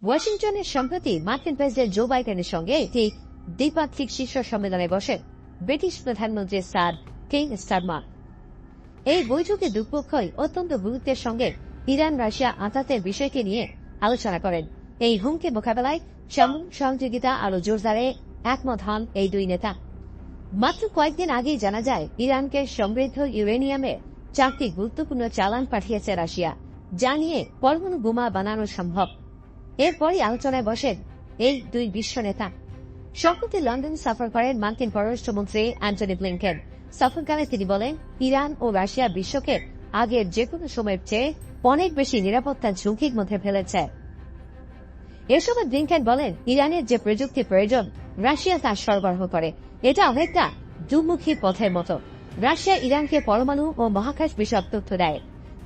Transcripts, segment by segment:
ওয়াশিংটনে সম্প্রতি মার্কিন প্রেসিডেন্ট জো বাইডেনের সঙ্গে একটি দ্বিপাক্ষিক শীর্ষ সম্মেলনে বসেন ব্রিটিশ প্রধানমন্ত্রী স্যার কেইর স্টারমার। এই বৈঠকে দুপক্ষই অত্যন্ত গুরুত্বের সঙ্গে ইরান রাশিয়া আঘাতের বিষয়কে নিয়ে আলোচনা করেন। এই হুমকি মোকাবেলায় সামরিক সহযোগিতা আরো জোরদারে একমত হন এই দুই নেতা। মাত্র কয়েকদিন আগেই জানা যায় ইরানকে সমৃদ্ধ ইউরেনিয়ামের 4টি গুরুত্বপূর্ণ চালান পাঠিয়েছে রাশিয়া, যা নিয়ে পরমাণু বোমা বানানো সম্ভব। এরপরই আলোচনায় বসেন এই দুই বিশ্ব নেতা। সম্প্রতি লন্ডন সফর করেন মার্কিন পররাষ্ট্রমন্ত্রী অ্যান্টনি ব্লিংকেন। সফরকালে তিনি বলেন, ইরান ও রাশিয়া বিশ্বকে আগের যেকোনো সময়ের চেয়ে অনেক বেশি নিরাপত্তার ঝুঁকির মধ্যে ফেলেছে। এ সময় ব্লিংকেন বলেন, ইরানের যে প্রযুক্তি প্রয়োজন রাশিয়া তা সরবরাহ করে। এটা অনেকটা দুমুখী পথের মতো। রাশিয়া ইরানকে পরমাণু ও মহাকাশ বিষয়ক তথ্য দেয়।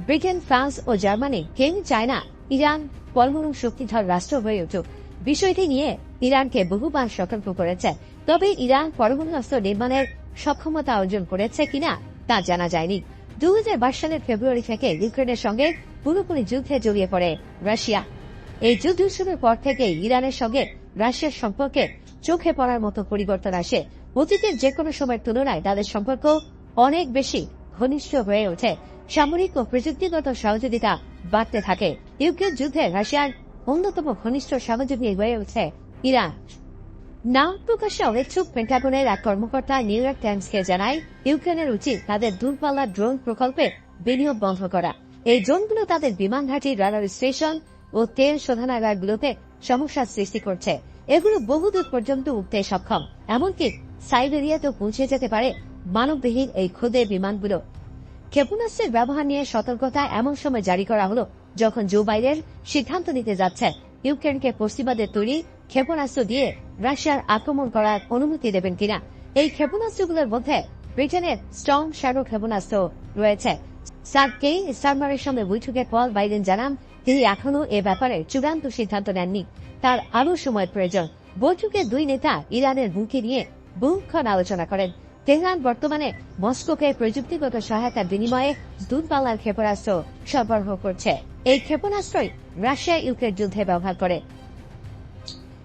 ব্রিটেন, ফ্রান্স ও জার্মানি কেউ চায় না ইরান পরমাণু শক্তিধর রাষ্ট্র হয়ে উঠুক। বিষয়টি নিয়ে ইরানকে বহুবার সতর্ক করেছে। তবে ইরান পরমাণু অস্ত্র নির্মাণের সক্ষমতা অর্জন করেছে কিনা তা জানা যায়নি। 2022 সালের ফেব্রুয়ারি থেকে ইউক্রেনের সঙ্গে পুরোপুরি যুদ্ধে জড়িয়ে পড়ে রাশিয়া। এই যুদ্ধ শুরুর পর থেকে ইরানের সঙ্গে রাশিয়ার সম্পর্কে চোখে পড়ার মতো পরিবর্তন আসে। অতীতের যে কোনো সময়ের তুলনায় তাদের সম্পর্ক অনেক বেশি ঘনিষ্ঠ হয়ে ওঠে। সামরিক ও প্রযুক্তিগত সহযোগিতা বাড়তে থাকে। ইউক্রেন যুদ্ধে রাশিয়ার অন্যতম ঘনিষ্ঠ সহযোগী হয়ে ওঠে ইরান। নাম প্রকাশে অনিচ্ছুক পেন্টাগনের এক কর্মকর্তা নিউ ইয়র্ক টাইমসকে জানায়, ইউক্রেনের উচিত তাদের দূরপাল্লার ড্রোন প্রকল্পে বিনিয়োগ বন্ধ করা। এই ড্রোনগুলো তাদের বিমান ঘাঁটি, রাডার স্টেশন ও তেল শোধনাগারগুলোতে সমস্যার সৃষ্টি করছে। এগুলো বহুদূর পর্যন্ত উঠতে সক্ষম, এমনকি সাইবেরিয়াতেও পৌঁছে যেতে পারে মানববিহীন এই ক্ষুদে বিমানগুলো। ক্ষেপণাস্ত্রের ব্যবহার নিয়ে সতর্কতা এমন সময় জারি করা হলো যখন জো বাইডেন সিদ্ধান্ত নিতে যাচ্ছে ইউক্রেনকে পশ্চিমাদের তৈরি ক্ষেপণাস্ত্র দিয়ে রাশিয়ার আক্রমণ করার অনুমতি দেবেন কিনা। এই ক্ষেপণাস্ত্রগুলোর মধ্যে ব্রিটেনের স্টর্ম শ্যাডো ক্ষেপণাস্ত্র রয়েছে। স্যার কেইর স্টারমারের সঙ্গে বৈঠকের পর বাইডেন জানান, তিনি এখনও এ ব্যাপারে চূড়ান্ত সিদ্ধান্ত নেননি, তার আরও সময়ের প্রয়োজন। বৈঠকে দুই নেতা ইরানের হুমকি নিয়ে বহুক্ষণ আলোচনা করেন। তেহরান বর্তমানে মস্কোকে প্রযুক্তিগত সহায়তার বিনিময়ে দূরপাল্লার ক্ষেপণাস্ত্র সরবরাহ করছে। এই ক্ষেপণাস্ত্রই রাশিয়া ইউক্রেন যুদ্ধে ব্যবহার করে।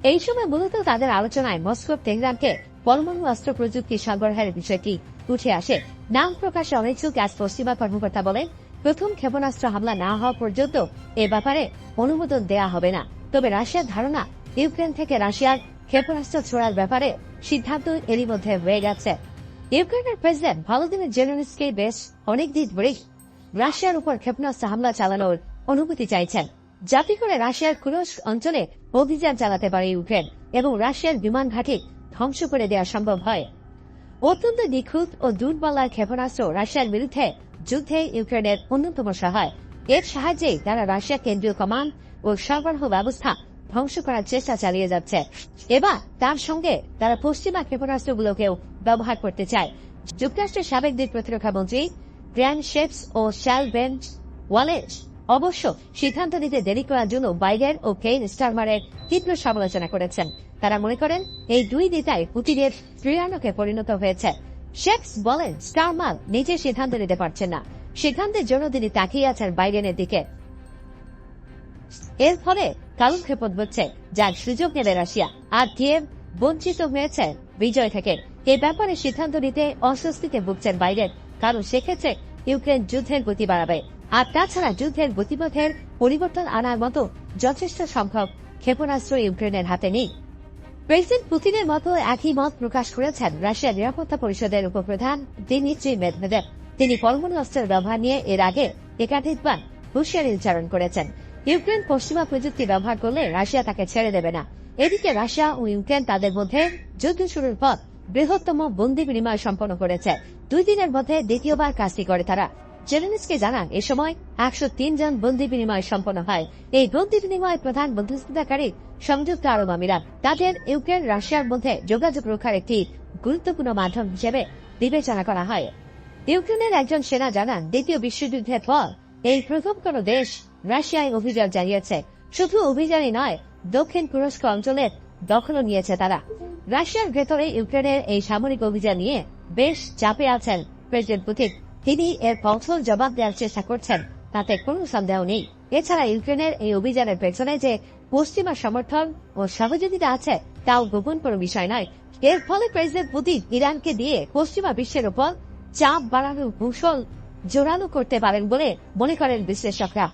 এই সময় মূলত তাদের আলোচনায় মস্কো তেহরানকে পরমাণু অস্ত্র প্রযুক্তি সরবরাহের বিষয়টি উঠে আসে। নাম প্রকাশে অনিচ্ছুক এক পশ্চিমা কর্মকর্তা বলেন, প্রথম ক্ষেপণাস্ত্র হামলা না হওয়া পর্যন্ত এ ব্যাপারে অনুমোদন দেয়া হবে না। তবে রাশিয়ার ধারণা, ইউক্রেন থেকে রাশিয়ার ক্ষেপণাস্ত্র ছোড়ার ব্যাপারে সিদ্ধান্ত এরই মধ্যে হয়ে গেছে। ইউক্রেনের প্রেসিডেন্ট ভলোদিমির জেলেনস্কি বেশ অনেকদিন ধরেই রাশিয়ার উপর ক্ষেপণাস্ত্র হামলা চালানোর অনুমতি চাইছেন, যাতে করে রাশিয়ার কুরস্ক অঞ্চলে অভিযান চালাতে পারে ইউক্রেন এবং রাশিয়ার বিমান ঘাঁটি ধ্বংস করে দেওয়া সম্ভব হয়। অত্যন্ত নিখুঁত ও দূরপাল্লার ক্ষেপণাস্ত্র রাশিয়ার বিরুদ্ধে যুদ্ধে ইউক্রেনের অন্যতম সহায়। এর সাহায্যে তারা রাশিয়া কেন্দ্রীয় কমান্ড ও সরবরাহ ব্যবস্থা ধ্বংস করার চেষ্টা চালিয়ে যাচ্ছে। এবার তার সঙ্গে তারা পশ্চিমা ক্ষেপণাস্ত্রগুলোকেও ব্যবহার করতে চায়। যুক্তরাষ্ট্রের সাবেক দুই প্রতিরক্ষা মন্ত্রী গ্র্যান্ড শেপস ও শ্যাল বেন ওয়ালেস অবশ্য সিদ্ধান্ত নিতে দেরি করার জন্য বাইডেন ও কেইর স্টারমারের তীব্র সমালোচনা করেছেন। তারা মনে করেন এই দুই নেতাই পুতিনের ক্রিয়ানকে পরিণত হয়েছে। শেপস বলেন, স্টারমার নিজে সিদ্ধান্ত নিতে পারছেন না, সিদ্ধান্তের জন্য তিনি তাকিয়ে আছেন বাইডেনের দিকে। এর ফলে কালক্ষেপণ হচ্ছে, যার সুযোগ নেবে রাশিয়া, আর কিয়েভ বঞ্চিত হয়েছে বিজয় থেকে। এই ব্যাপারে সিদ্ধান্ত নিতে অস্বস্তিতে ভুগছেন বাইডেন, কারণ সেক্ষেত্রে ইউক্রেন যুদ্ধের গতি বাড়াবে। আর তাছাড়া যুদ্ধের গতিপথের পরিবর্তন আনার মতো যথেষ্ট সংখ্যক ক্ষেপণাস্ত্র ইউক্রেনের হাতে নেই। প্রেসিডেন্ট পুতিনের মতো একই মত প্রকাশ করেছেন রাশিয়ার নিরাপত্তা পরিষদের উপপ্রধান দিমিত্রি মেদভেদেভ। তিনি পরমাণু অস্ত্রের ব্যবহার নিয়ে এর আগে একাধিকবার হুঁশিয়ারি উচ্চারণ করেছেন। ইউক্রেন পশ্চিমা প্রযুক্তি ব্যবহার করলে রাশিয়া তাকে ছেড়ে দেবে না। এদিকে রাশিয়া ও ইউক্রেন তাদের মধ্যে যুদ্ধ শুরুর পর বৃহত্তম বন্দী বিনিময় সম্পন্ন করেছে। 2 দিনের মধ্যে দ্বিতীয়বার কাজটি করে তারা। জেলেনস্কি জানান, এ সময় 103 জন বন্দী বিনিময় সম্পন্ন হয়। এই বন্দী বিনিময় প্রধান মধ্যস্থতাকারী সংযুক্ত আরব আমিরাত। তাদের ইউক্রেন রাশিয়ার মধ্যে যোগাযোগ রক্ষার একটি গুরুত্বপূর্ণ মাধ্যম হিসেবে বিবেচনা করা হয়। ইউক্রেনের একজন সেনা জানান, দ্বিতীয় বিশ্বযুদ্ধের পর এই প্রথম কোন দেশ রাশিয়ায় অভিযান চালিয়েছে। শুধু অভিযানই নয়, দক্ষিণ কুরস্ক অঞ্চলের দখলও নিয়েছে তারা। রাশিয়ার ভেতরে ইউক্রেনের এই সামরিক অভিযান নিয়ে বেশ চাপে আছেন প্রেসিডেন্ট পুতিন। তিনি এর কঠোর জবাব দেওয়ার চেষ্টা করছেন। তাতে কোনো সন্দেহ নেই। এছাড়া ইউক্রেনের এই অভিযানের পেছনে যে পশ্চিমা সমর্থন ও সহযোগিতা আছে তাও গোপন কোনো বিষয় নয়। এর ফলে প্রেসিডেন্ট পুতিন ইরানকে দিয়ে পশ্চিমা বিশ্বের উপর চাপ বাড়ানোর কৌশল জোরালো করতে পারেন বলে মনে করেন বিশ্লেষকরা।